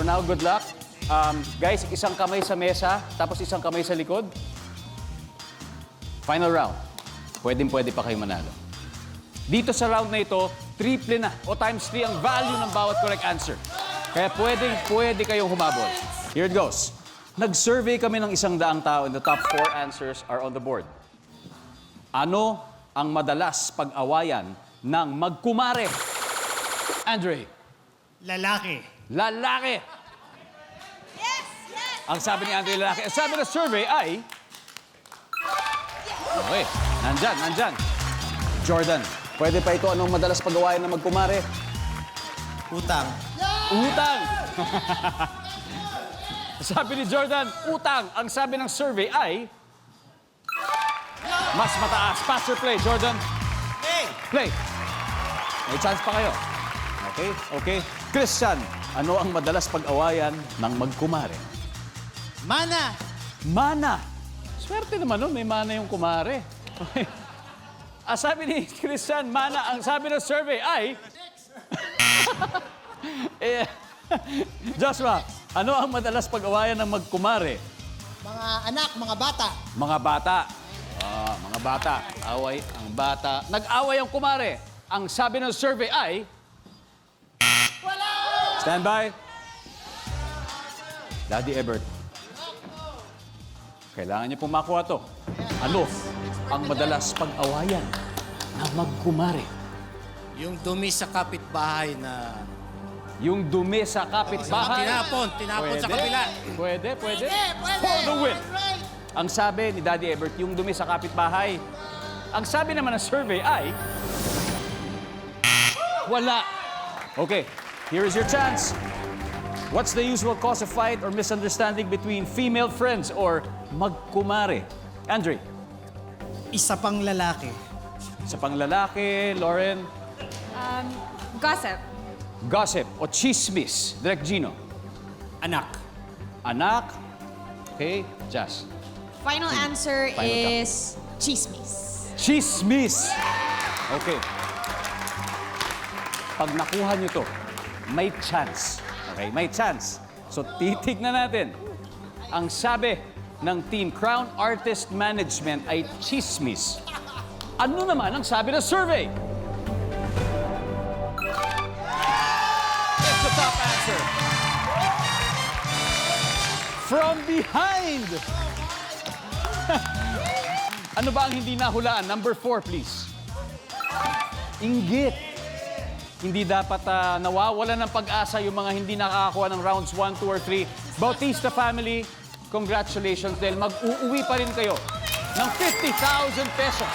now. Good luck. Guys, isang kamay sa mesa, tapos isang kamay sa likod. Final round. Pwede pa kayo manalo. Dito sa round na ito, triple na o times 3 ang value ng bawat correct answer. Kaya pwede kayong humabol. Here it goes. Nag-survey kami ng 100 tao and the top 4 answers are on the board. Ano ang madalas pag-awayan ng magkumare? Andre. Lalaki. Lalaki. Yes! Ang sabi ni Andre, lalaki. Ang sabi ng survey ay... Okay, nandyan. Jordan, pwede pa ito. Anong madalas pag-awayan ng magkumare? Utang. Utang! Sabi ni Jordan, utang. Ang sabi ng survey ay... Mas mataas. Pass or play, Jordan? Play. May chance pa kayo. Okay. Christian, ano ang madalas pag-awayan ng magkumare? Mana. Mana. Swerte naman nun, may mana yung kumare. Sabi ni Christian, mana. Ang sabi ng survey ay... Joshua, ano ang madalas pag-awayan ng magkumare? Mga anak, mga bata. Mga bata. Mga bata. Away ang bata. Nag-away ang kumare. Ang sabi ng survey ay... Wala! Stand by. Daddy Ebert. Kailangan niyo pong makuha to. Ano ang madalas pag-awayan ng magkumare? Yung dumi sa kapitbahay na... Yung dumi sa kapitbahay. Tinapon sa kabila. Pwede. For the win. Ang sabi ni Daddy Ebert, yung dumi sa kapitbahay. Ang sabi naman ng survey ay... Wala. Okay, here is your chance. What's the usual cause of fight or misunderstanding between female friends or magkumare? Andre. Isa pang lalaki. Sa panglalaki, Lauren. Gossip. Gossip o chismis. Direk Gino. Anak. Anak. Okay, Jazz. Final answer Final count. is chismis. Chismis. Okay. Pag nakuha nyo to, may chance. Okay, may chance. So, titignan natin. Ang sabi ng Team Crown Artist Management ay chismis. Ano naman ang sabi ng survey? It's the top answer. From behind. Ano ba ang hindi nahulaan? Number 4, please. Inggit. Hindi dapat nawawala ng pag-asa yung mga hindi nakakakuha ng rounds 1, 2, or 3. Bautista family, congratulations dahil mag-uuwi pa rin kayo ng 50,000 pesos.